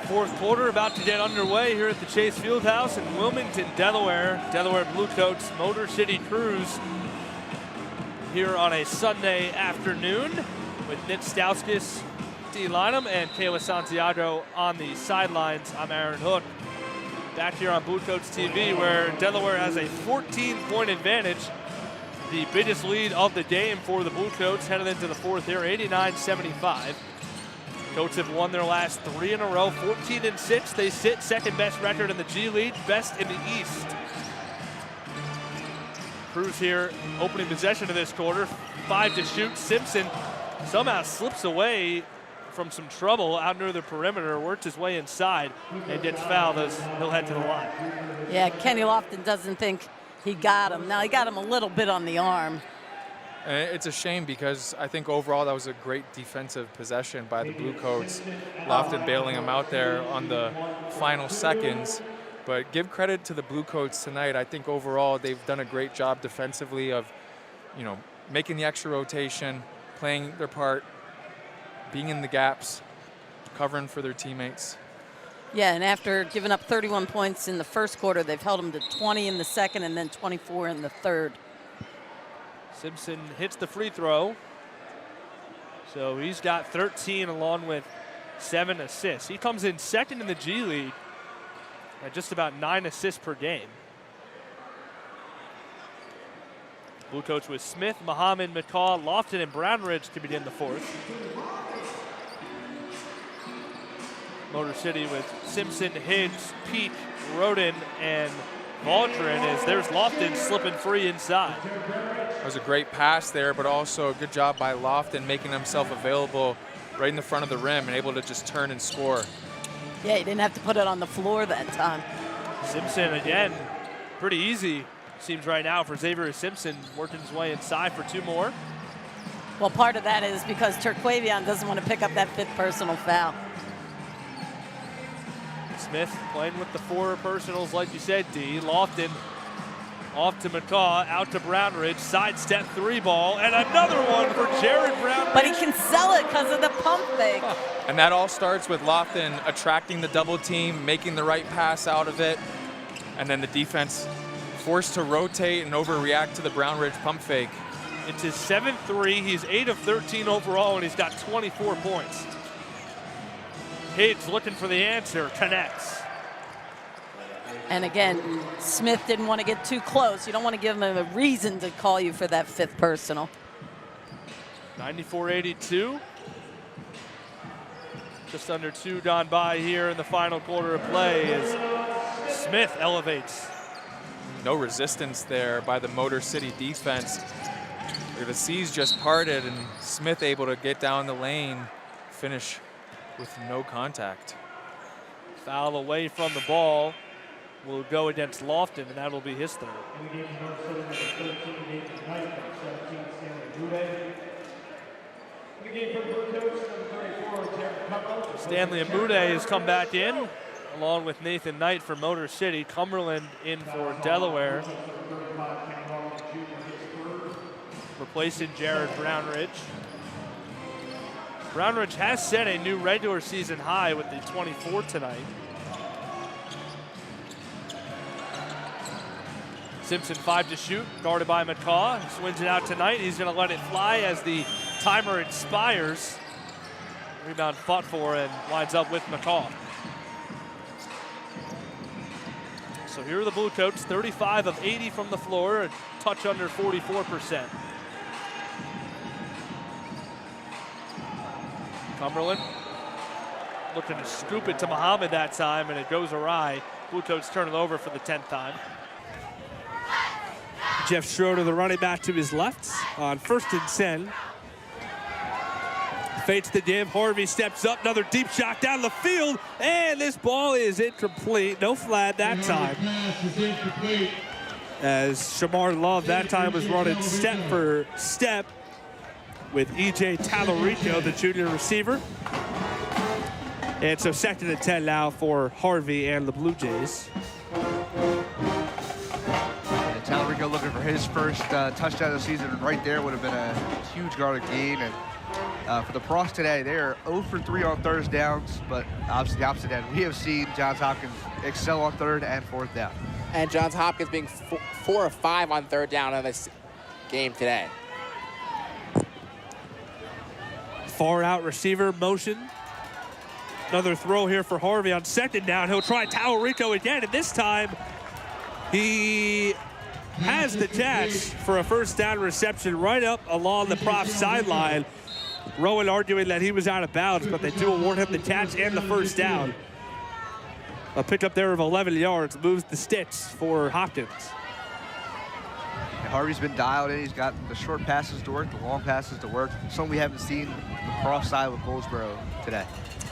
Fourth quarter about to get underway here at the Chase Fieldhouse in Wilmington, Delaware. Delaware Bluecoats Motor City Cruise here on a Sunday afternoon with Nick Stauskas, Dee Lynham, and Kayla Santiago on the sidelines. I'm Aaron Hook. Back here on Bluecoats TV, where Delaware has a 14-point advantage. The biggest lead of the game for the Bluecoats headed into the fourth here, 89-75. Coats have won their last 3 in a row, 14-6. They sit second best record in the G League, best in the East. Cruz here opening possession of this quarter, 5 to shoot. Simpson somehow slips away from some trouble out near the perimeter, works his way inside and gets fouled as he'll head to the line. Yeah, Kenny Lofton doesn't think he got him. Now he got him a little bit on the arm. It's a shame because I think overall that was a great defensive possession by the Bluecoats. Lofton bailing him out there on the final seconds. But give credit to the Bluecoats tonight. I think overall they've done a great job defensively of, making the extra rotation, playing their part, being in the gaps, covering for their teammates. Yeah, and after giving up 31 points in the first quarter, they've held them to 20 in the second and then 24 in the third. Simpson hits the free throw. So he's got 13 along with 7 assists. He comes in second in the G League at just about 9 assists per game. Bluecoats with Smith, Muhammad, McCaw, Lofton, and Brownridge to begin the fourth. Motor City with Simpson, Higgs, Peak, Roden, and Valdrin as there's Lofton slipping free inside. That was a great pass there, but also a good job by Lofton making himself available right in the front of the rim and able to just turn and score. Yeah, he didn't have to put it on the floor that time. Simpson again, pretty easy seems right now for Xavier Simpson, working his way inside for 2 more. Well, part of that is because Turquavion doesn't want to pick up that 5th personal foul. Smith playing with the 4 personals, like you said, D. Lofton off to McCaw, out to Brownridge, sidestep 3 ball, and another one for Jared Brownridge. But he can sell it because of the pump fake. And that all starts with Lofton attracting the double team, making the right pass out of it, and then the defense forced to rotate and overreact to the Brownridge pump fake. It's his 7th 3. He's 8 of 13 overall, and he's got 24 points. Higgs looking for the answer, connects. And again, Smith didn't want to get too close. You don't want to give him a reason to call you for that 5th personal. 94-82. Just under 2 gone by here in the final quarter of play as Smith elevates. No resistance there by the Motor City defense. The C's just parted and Smith able to get down the lane, finish with no contact. Foul away from the ball will go against Lofton, and that'll be his 3rd. Stanley Amude has come back in, along with Nathan Knight for Motor City. Cumberland in for Delaware, replacing Jared Brownridge. Brownridge has set a new regular season high with the 24 tonight. Simpson 5 to shoot, guarded by McCaw. He swings it out tonight. He's going to let it fly as the timer expires. Rebound fought for and winds up with McCaw. So here are the Bluecoats, 35 of 80 from the floor, a touch under 44%. Cumberland looking to scoop it to Muhammad that time, and it goes awry. Bluecoats turn it over for the 10th time. Jeff Schroeder, the running back, to his left on 1st and 10. Fakes the give. Harvey steps up. Another deep shot down the field. And this ball is incomplete. No flag that time. As Shamar Love that time was running step for step with E.J. Tallarico, the junior receiver. And so 2nd and 10 now for Harvey and the Blue Jays. Tallarico looking for his first touchdown of the season right there would have been a huge yardage gain. And for the Profs today, they are 0 for 3 on third downs, but obviously the opposite end. We have seen Johns Hopkins excel on third and fourth down. And Johns Hopkins being 4 of 5 on third down in this game today. Far out receiver motion. Another throw here for Harvey on second down. He'll try Tallarico again, and this time he has the catch for a first down reception right up along the Prof sideline. Rowan arguing that he was out of bounds, but they do award him the catch and the first down. A pickup there of 11 yards moves the sticks for Hopkins. And Harvey's been dialed in. He's got the short passes to work, the long passes to work. Something we haven't seen the Prof side with Goldsboro today.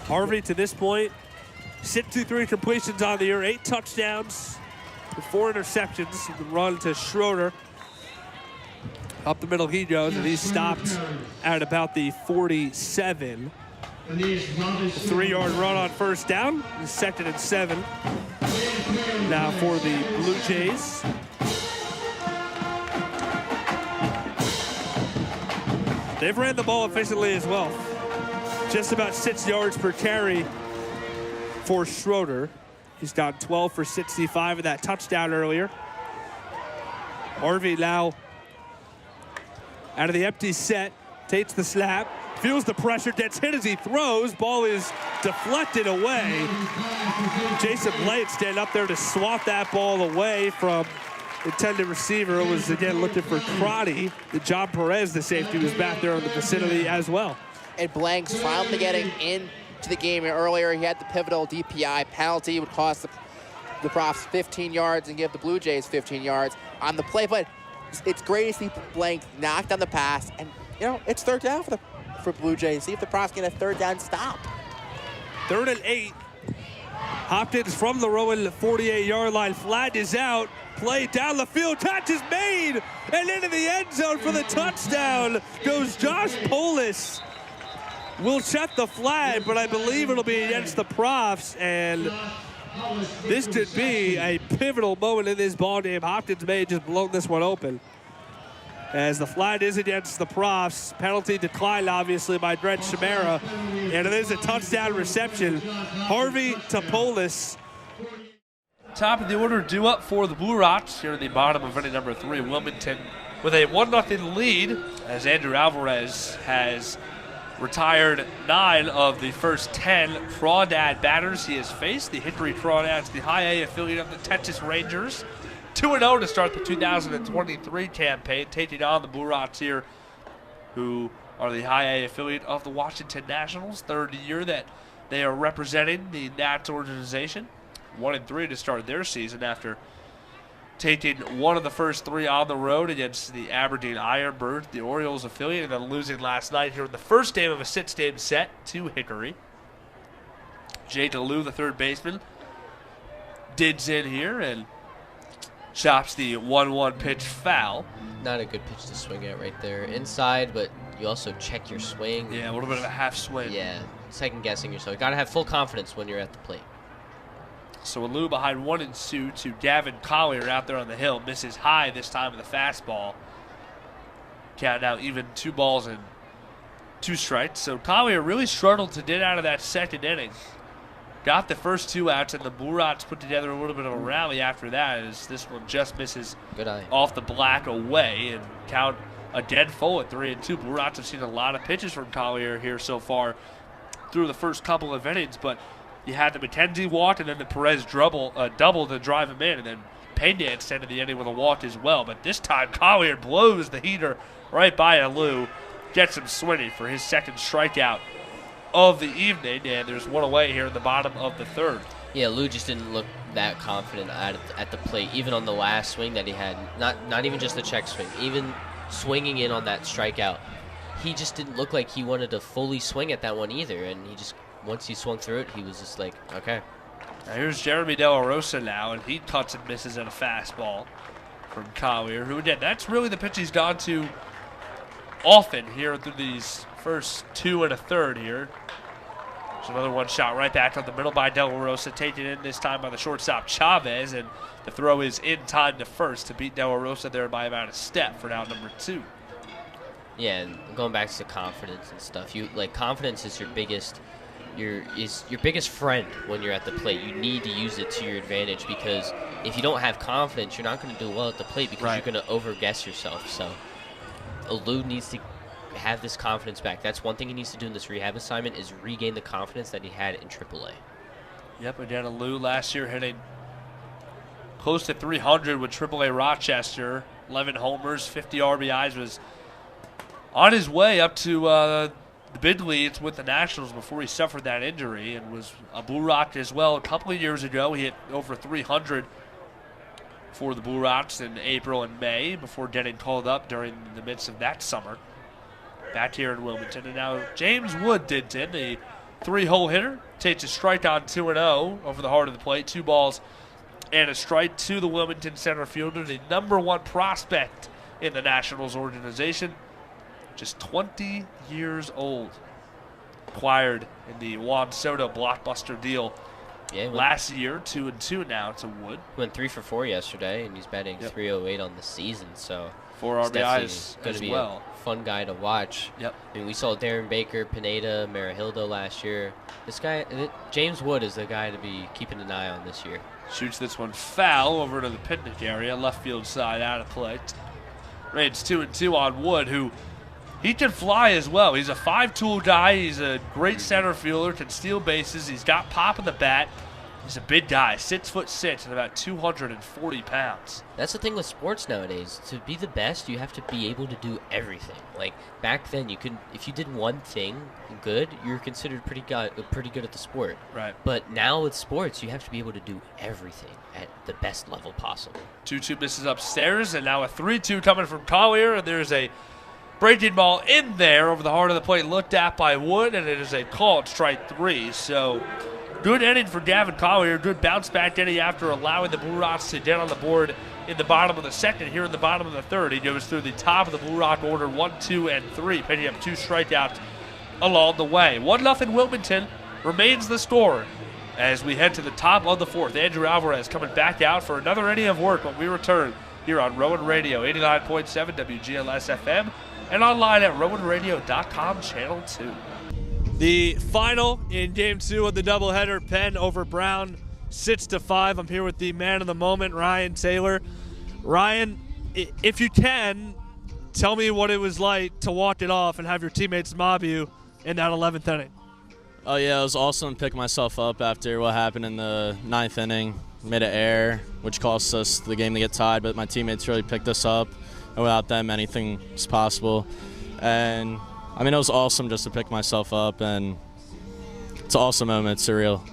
Harvey, to this point, 63 completions on the year, 8 touchdowns, 4 interceptions. The run to Schroeder. Up the middle he goes, and he's stopped at about the 47. A 3-yard run on first down. 2nd and 7. Now for the Blue Jays. They've ran the ball efficiently as well. Just about 6 yards per carry for Schroeder. He's gone 12 for 65 with that touchdown earlier. Harvey now out of the empty set, takes the snap, feels the pressure, gets hit as he throws. Ball is deflected away. Jason Blade stand up there to swat that ball away from intended receiver. It was again looking for Crotty. John Perez, the safety, was back there in the vicinity as well. And Blanks finally getting into the game earlier. He had the pivotal DPI penalty, would cost the Profs 15 yards and give the Blue Jays 15 yards on the play. But it's great to see Blanks knock down the pass, and it's third down for Blue Jays. See if the Profs get a third down stop. 3rd and 8. Hopkins from the Rowan 48-yard line. Flag is out. Play down the field. Catch is made. And into the end zone for the touchdown goes Josh Polis. We'll check the flag, but I believe it'll be against the Profs. And this could be a pivotal moment in this ballgame. Hopkins may have just blown this one open. As the flag is against the Profs. Penalty declined, obviously, by Brent Chimera. And it is a touchdown reception. Harvey to Polis. Top of the order due up for the Blue Rocks here at the bottom of inning number 3. Wilmington with a 1-0 lead as Andrew Alvarez has retired 9 of the first 10 Crawdad batters he has faced. The Hickory Crawdads, the High A affiliate of the Texas Rangers. 2-0 to start the 2023 campaign, taking on the Blue Rocks here, who are the High A affiliate of the Washington Nationals. 3rd year that they are representing the Nats organization. 1-3 to start their season after taking one of the first 3 on the road against the Aberdeen Ironbirds, the Orioles affiliate, and then losing last night here in the first game of a 6-game set to Hickory. Jay DeLue, the third baseman, digs in here and chops the 1-1 pitch foul. Not a good pitch to swing at right there. Inside, but you also check your swing. Yeah, a little bit of a half swing. Yeah, second guessing yourself. You got to have full confidence when you're at the plate. So Alou behind 1-2 to Gavin Collier out there on the hill. Misses high this time with the fastball. Count now even 2 balls and 2 strikes. So Collier really struggled to get out of that second inning. Got the first 2 outs, and the Blue Rocks put together a little bit of a rally after that as this one just misses Good eye. off the black away and count a dead full at 3-2. Blue Rocks have seen a lot of pitches from Collier here so far through the first couple of innings, but you had the McKenzie walk and then the Perez double to drive him in, and then Pena extended the inning with a walk as well. But this time Collier blows the heater right by Alou, gets him swinging for his second strikeout of the evening, and there's one away here in the bottom of the 3rd. Yeah, Lou just didn't look that confident at the plate, even on the last swing that he had. Not even just the check swing, even swinging in on that strikeout. He just didn't look like he wanted to fully swing at that one either, and he just, once he swung through it, he was just like, okay. Now here's Jeremy De La Rosa now, and he cuts and misses at a fastball from Collier, who again, that's really the pitch he's gone to often here through these first 2 1/3 here. There's another one shot right back on the middle by De La Rosa, taken in this time by the shortstop Chavez, and the throw is in time to first to beat De La Rosa there by about a step for out number 2. Yeah, and going back to the confidence and stuff, confidence is your biggest friend when you're at the plate. You need to use it to your advantage, because if you don't have confidence, you're not going to do well at the plate, because you're going to overguess yourself. So Alou needs to have this confidence back. That's one thing he needs to do in this rehab assignment, is regain the confidence that he had in AAA. Yep, again, Alou last year hitting close to 300 with AAA Rochester, 11 homers, 50 RBIs, was on his way up to the big leagues with the Nationals before he suffered that injury, and was a Blue Rock as well. A couple of years ago, he hit over 300 for the Blue Rocks in April and May before getting called up during the midst of that summer back here in Wilmington. And now James Wood did the 3-hole hitter, takes a strike on 2-0 over the heart of the plate, 2 balls and a strike to the Wilmington center fielder, the #1 prospect in the Nationals organization, just 20 years old, acquired in the Juan Soto blockbuster deal last year. 2-2 now to Wood. Went 3 for 4 yesterday, and he's batting .308 on the season. So 4 RBIs going to be well. A fun guy to watch. Yep. I mean, we saw Darren Baker, Pineda, Marihildo last year. This guy, James Wood, is the guy to be keeping an eye on this year. Shoots this one foul over to the picnic area, left field side, out of play. Rains 2-2 on Wood, who he can fly as well. He's a 5-tool guy. He's a great center fielder, can steal bases. He's got pop in the bat. He's a big guy, 6'6" and about 240 pounds. That's the thing with sports nowadays. To be the best, you have to be able to do everything. Like back then, if you did one thing good, you're considered pretty good at the sport. Right. But now with sports, you have to be able to do everything at the best level possible. 2-2 misses upstairs, and now a 3-2 coming from Collier, and there's a breaking ball in there over the heart of the plate, looked at by Wood, and it is a called strike 3. So good inning for Gavin Collier. Good bounce back inning after allowing the Blue Rocks to get on the board in the bottom of the second. Here in the bottom of the third, he goes through the top of the Blue Rock order, 1, 2, and 3, picking up 2 strikeouts along the way. 1-0 Wilmington remains the score as we head to the top of the fourth. Andrew Alvarez coming back out for another inning of work when we return here on Rowan Radio, 89.7 WGLS FM, and online at rowanradio.com, channel 2. The final in Game 2 of the doubleheader, Penn over Brown, 6-5. I'm here with the man of the moment, Ryan Taylor. Ryan, if you can, tell me what it was like to walk it off and have your teammates mob you in that 11th inning. Oh, yeah, it was awesome to pick myself up after what happened in the 9th inning. Made an error, which cost us the game to get tied, but my teammates really picked us up, and without them, anything is possible. And I mean, it was awesome just to pick myself up, and it's an awesome moment. It's surreal.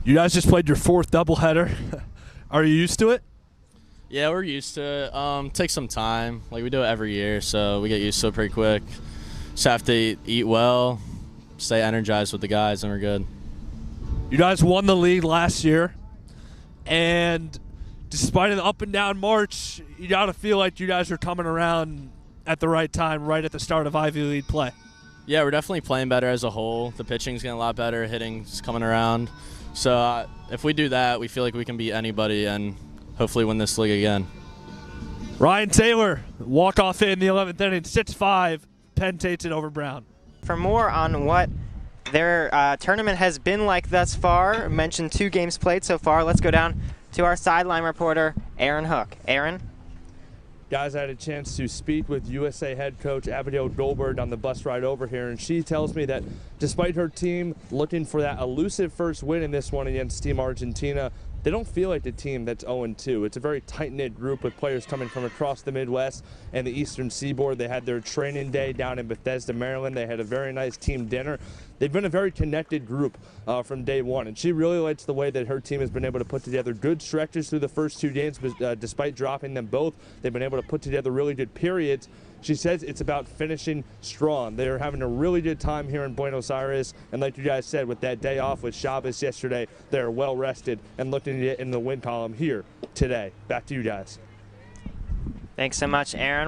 You guys just played your 4th doubleheader. Are you used to it? Yeah, we're used to it. Takes some time. Like, we do it every year, so we get used to it pretty quick. Just have to eat well, stay energized with the guys, and we're good. You guys won the league last year, and despite an up-and-down March, you got to feel like you guys are coming around at the right time, right at the start of Ivy League play. Yeah, we're definitely playing better as a whole. The pitching's getting a lot better, hitting's coming around. So if we do that, we feel like we can beat anybody and hopefully win this league again. Ryan Taylor, walk-off hit in the 11th inning, 6-5. Penn takes it over Brown. For more on what their tournament has been like thus far, mentioned 2 games played so far, let's go down to our sideline reporter, Aaron Hook. Aaron? Guys, I had a chance to speak with USA head coach Abigail Goldberg on the bus ride over here, and she tells me that despite her team looking for that elusive first win in this one against Team Argentina, they don't feel like the team that's 0-2. It's a very tight-knit group with players coming from across the Midwest and the Eastern Seaboard. They had their training day down in Bethesda, Maryland. They had a very nice team dinner. They've been a very connected group from day one, and she really likes the way that her team has been able to put together good stretches through the first 2 games, but despite dropping them both, they've been able to put together really good periods. She says it's about finishing strong. They're having a really good time here in Buenos Aires, and like you guys said, with that day off with Chavez yesterday, they're well rested and looking to get in the win column here today. Back to you guys. Thanks so much, Aaron.